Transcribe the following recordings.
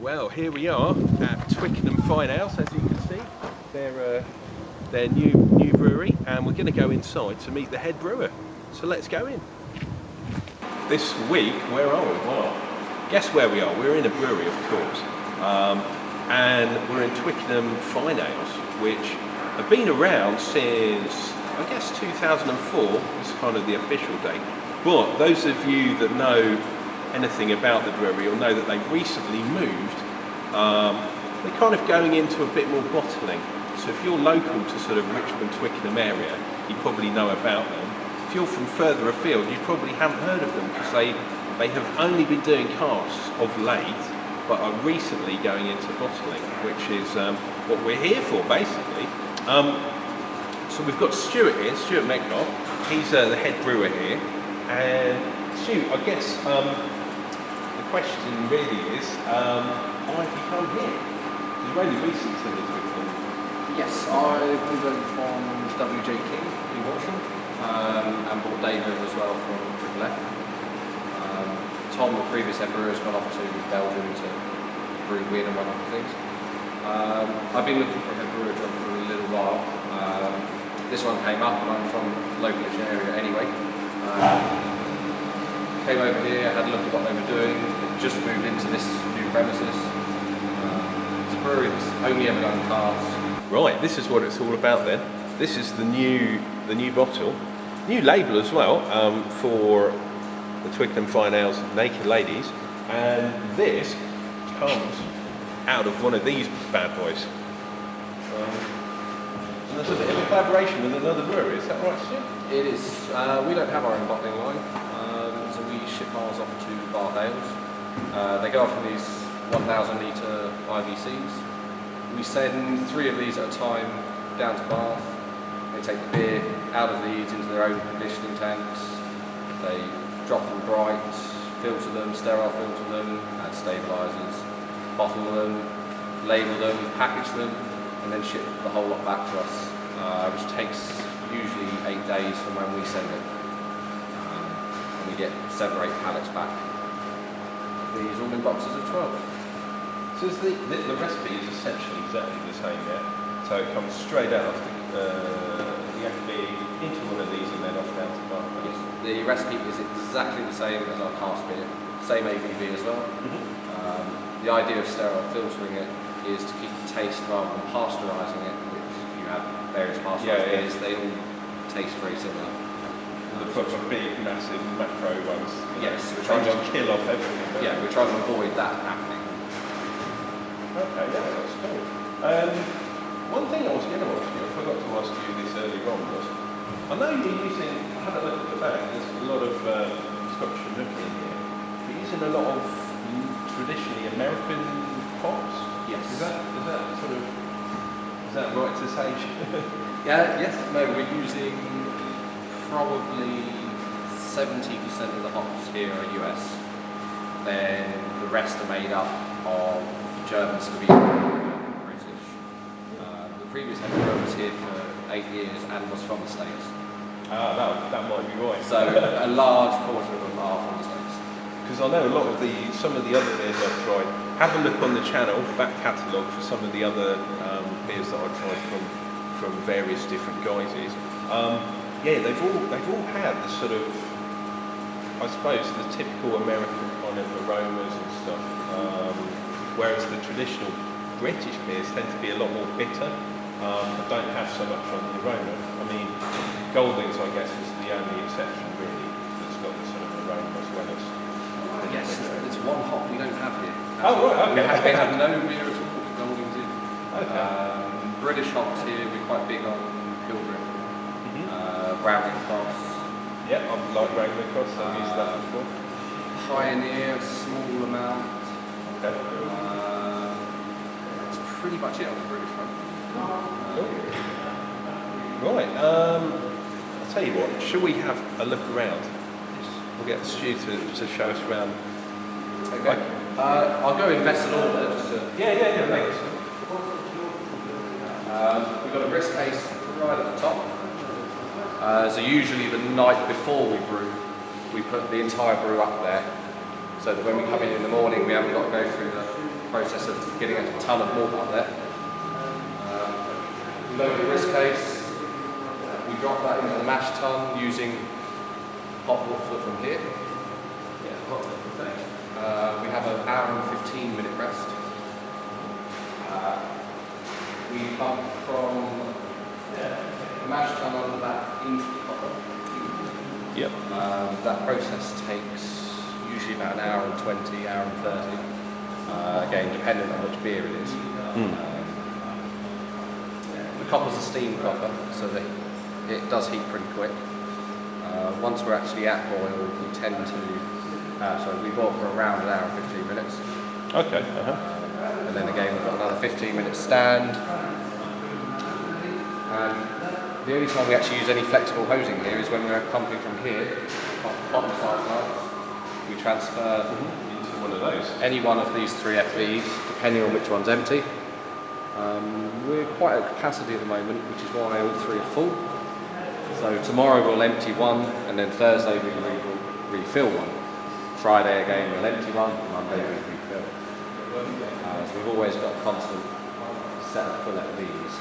Well, here we are at Twickenham Fine Ales, as you can see. They're their new brewery, and we're going to go inside to meet the head brewer. So let's go in. This week, where are we? Well, guess where we are? We're in a brewery, of course, and we're in Twickenham Fine Ales, which have been around since, I guess, 2004. Is kind of the official date. But those of you that know anything about the brewery will know that they've recently moved. They're kind of going into a bit more bottling. So if you're local to sort of Richmond, Twickenham area, you probably know about them. If you're from further afield, you probably haven't heard of them because they have only been doing casks of late, but are recently going into bottling, which is what we're here for, basically. So we've got Stuart here, Stuart Metcalf. He's the head brewer here. And Stu, I guess the question really is, why have you come here? You're only recent to this Twickenham. Yes, I've moved over from WJ King in Watcham, and brought David as well from Triple F. Tom, the previous head brewer, has gone off to Belgium to brew weird and wonderful things. I've been looking for a head brewer job for a little while. This one came up, and I'm from the local area anyway. Came over here, had a look at what they were doing, just moved into this new premises. It's a brewery that's only ever done casks. Right, this is what it's all about then. This is the new bottle, new label as well, for the Twickenham Fine Ales Naked Ladies, and this comes out of one of these bad boys. And there's a bit of a collaboration with another brewery, is that right, Stu? It is. We don't have our own bottling line, so we ship ours off to Bath Ales. They go off in these 1,000 litre IVCs. We send 3 of these at a time down to Bath. They take the beer out of these into their own conditioning tanks. They drop them bright, filter them, sterile filter them, add stabilisers, bottle them, label them, package them, and then ship the whole lot back to us, which takes usually 8 days from when we send it. And we get 7 or 8 pallets back. These all in boxes of 12. So the recipe is essentially exactly the same, yeah? So it comes straight out of the FB into one of these and then off down to Bath. Yes, the recipe is exactly the same as our cask beer, same ABV as well. Mm-hmm. The idea of sterile filtering it is to keep the taste rather than pasteurising it, which you have various pasteurised beers, they all taste very similar. The proper big, massive macro ones. Yes, we're trying to kill off everything. Yeah, we're trying to avoid that happening. Okay, yeah, that's cool. One thing I was going to ask you, I forgot to ask you this earlier on, was I know you're using, I had a look at the back, there's a lot of Scotch and Nook in here. You're using a lot of traditionally American hops? Yes. Is that right to say? Yeah, yes. No, we're using probably 70% of the hops here are US. Then the rest are made up of German, Slovenian, and British. The previous head brewer was here for 8 years and was from the States. That might be right. So a large portion of them are from the States. Because I know a lot of some of the other beers I've tried. Have a look on the channel, back catalogue, for some of the other beers that I've tried from various different guises. Yeah, they've all had the sort of, I suppose, the typical American kind of aromas and stuff. Whereas the traditional British beers tend to be a lot more bitter, but don't have so much on the aroma. I mean, Goldings, I guess, is the only exception really that's got the sort of aroma as well as. Yes, it's one hop we don't have here. Oh right, okay. They have no beer at all with Goldings in. Okay. British hops here, we're quite big on Pilgrim, Browning Cross. Yeah, I like Browning Cross, I've used that before. Pioneer, small amount. Okay. That's pretty much it on the British front. Cool. Right, I'll tell you what, shall we have a look around? We'll get Stu to show us around. Okay. I'll go in vessel order just to... Yeah, thanks. We've got a wrist case right at the top. So usually the night before we brew, we put the entire brew up there. so that when we come in the morning, we haven't got to go through the process of getting a ton of malt up there. Load the wrist case, we drop that into the mash tun using hot water from here. Yeah, hot water. We have an hour and 15-minute rest. We bump from the mash tun under that into the copper. Yep. That process takes usually about an hour and 20, hour and 30. Again, depending on which beer it is. The copper's a steam copper, so that it does heat pretty quick. Once we're actually at boil, we tend to, we boil for around an hour and 15 minutes. Okay. And then again, we've got another 15-minute stand. And the only time we actually use any flexible hosing here is when we're pumping from here, bottom side plants. We transfer Into one of those. any one of these 3 FVs, depending on which one's empty. We're quite at capacity at the moment, which is why all 3 are full. So tomorrow we'll empty one, and then Thursday we will refill one. Friday again we'll empty one, Monday we'll refill. So we've always got a constant set of full FVs.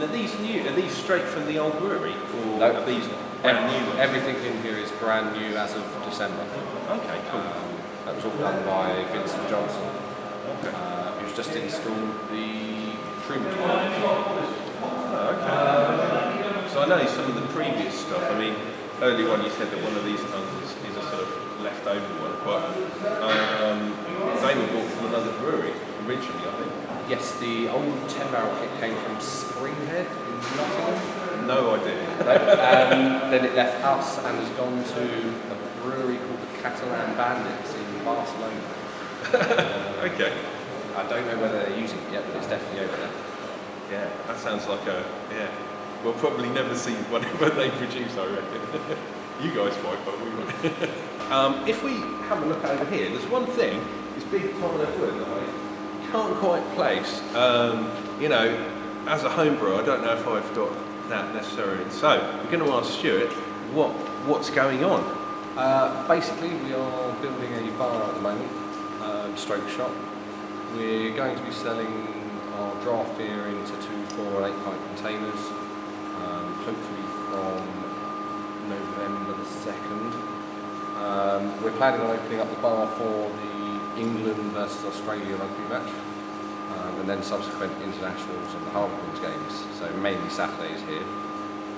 Are these new? Are these straight from the old brewery, or No. are these brand new ones? Everything in here is brand new as of December. Okay, cool. That was all done by Vincent Johnson, Okay. who's just installed the Truman toilet. Okay. So I know some of the previous stuff. I mean, earlier on you said that one of these tons is a sort of leftover one, but they were bought from another brewery originally, I think. Yes, the old 10-barrel kit came from Springhead in Nottingham. No idea. Then it left us and has gone to a brewery called the Catalan Bandits in Barcelona. Okay. I don't know whether they're using it yet, but it's definitely over there. Yeah, that sounds like we'll probably never see whatever they produce, I reckon. You guys might, but we won't. If we have a look over here, there's one thing, this big pile of wood that I can't quite place. As a home brewer, I don't know if I've got that necessarily. So, we're going to ask Stuart what's going on. Basically, we are building a bar at the moment, stroke shop. We're going to be selling our draft beer into 2, 4 and 8 pint containers, hopefully from November the 2nd. We're planning on opening up the bar for the England versus Australia rugby match, and then subsequent internationals and the Harlequins games, so mainly Saturdays here.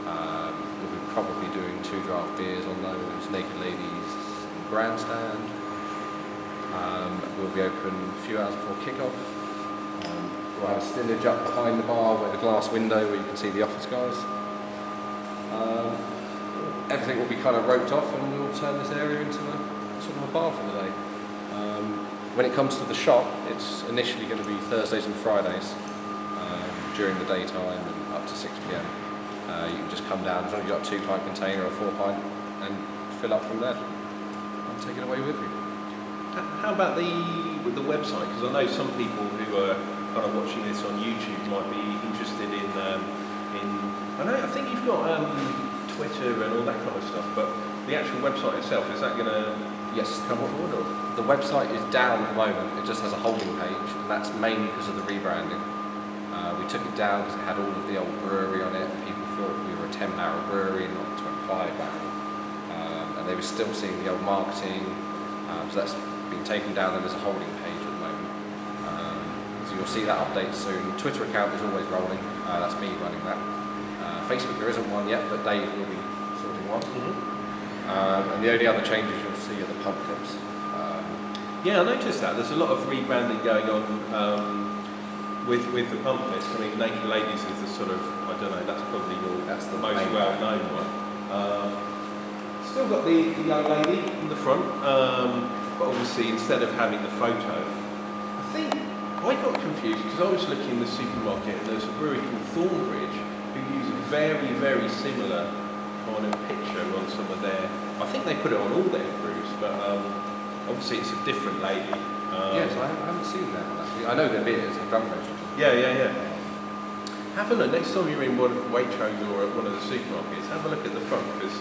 We'll be probably doing 2 draft beers on those, Naked Ladies and Grandstand. We'll be open a few hours before kick-off. We'll have a stillage up behind the bar with a glass window where you can see the office guys. Everything will be kind of roped off and we'll turn this area into a sort of a bar for the day. When it comes to the shop, it's initially going to be Thursdays and Fridays during the daytime and up to 6 p.m. You can just come down as long as you've got a 2 pint container or 4 pint and fill up from there and take it away with you. How about the website? Because I know some people who are kind of watching this on YouTube might be interested in I think you've got Twitter and all that kind of stuff, but the actual website itself, is that going to come forward? Or? The website is down at the moment, it just has a holding page, and that's mainly because of the rebranding. We took it down because it had all of the old brewery on it, and people thought we were a 10-barrel brewery and not a 25-barrel. And they were still seeing the old marketing, so that's been taken down and there's a holding page at the moment. So you'll see that update soon. Twitter account is always rolling, that's me running that. Facebook there isn't one yet, but Dave will be sorting one. And the only other changes you'll see are the pump clips. Yeah, I noticed that. There's a lot of rebranding going on with the pump clips. I mean, Naked Ladies is the sort of, I don't know, that's probably that's the most well-known one. Still got the young lady in the front, but obviously instead of having the photo, I think I got confused because I was looking in the supermarket and there's a brewery called Thornbridge who use a very, very similar kind of picture on some of their, I think they put it on all their brews, but obviously it's a different lady. Yes, I haven't seen that one actually. I know their beers, I've drunk those. Yeah. Have a look, next time you're in one of Waitrose or at one of the supermarkets, have a look at the front, because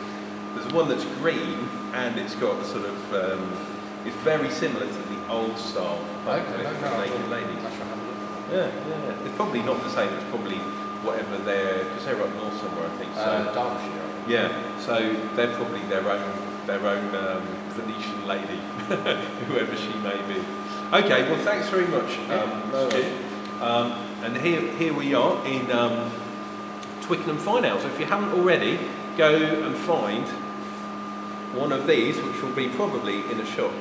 There's one that's green and it's got a sort of, it's very similar to the old style. Naked Ladies. Yeah, yeah. It's probably not the same. It's probably whatever because they're up north somewhere, I think. So Derbyshire. yeah. So they're probably their own Venetian lady, whoever she may be. Okay. Well, thanks very much, Stu. And here we are in Twickenham Fine Ales. So if you haven't already, go and find one of these, which will be probably in a shop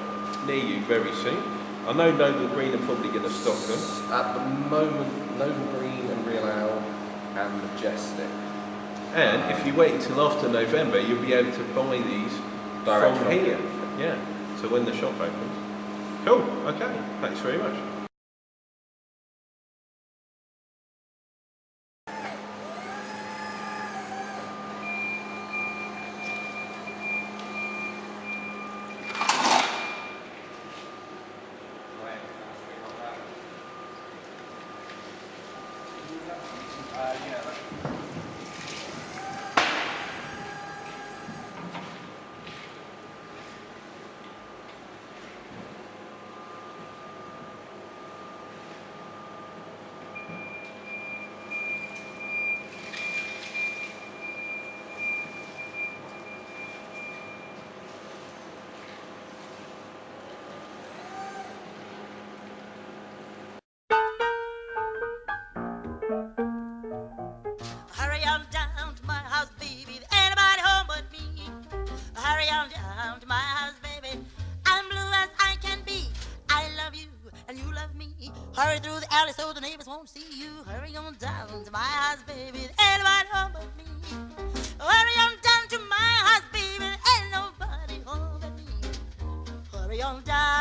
near you very soon. I know Noble Green are probably going to stock them. At the moment, Noble Green and Real Ale and Majestic. And if you wait until after November, you'll be able to buy these Direct from here. Yeah. So when the shop opens. Cool. Okay. Thanks very much. Hurry on down to my house, baby. There ain't nobody home but me. Hurry on down to my house, baby. I'm blue as I can be. I love you and you love me. Hurry through the alley so the neighbors won't see you. Hurry on down to my house, baby. There ain't nobody home but me. Hurry on down to my house, baby. There ain't nobody home but me. Hurry on down.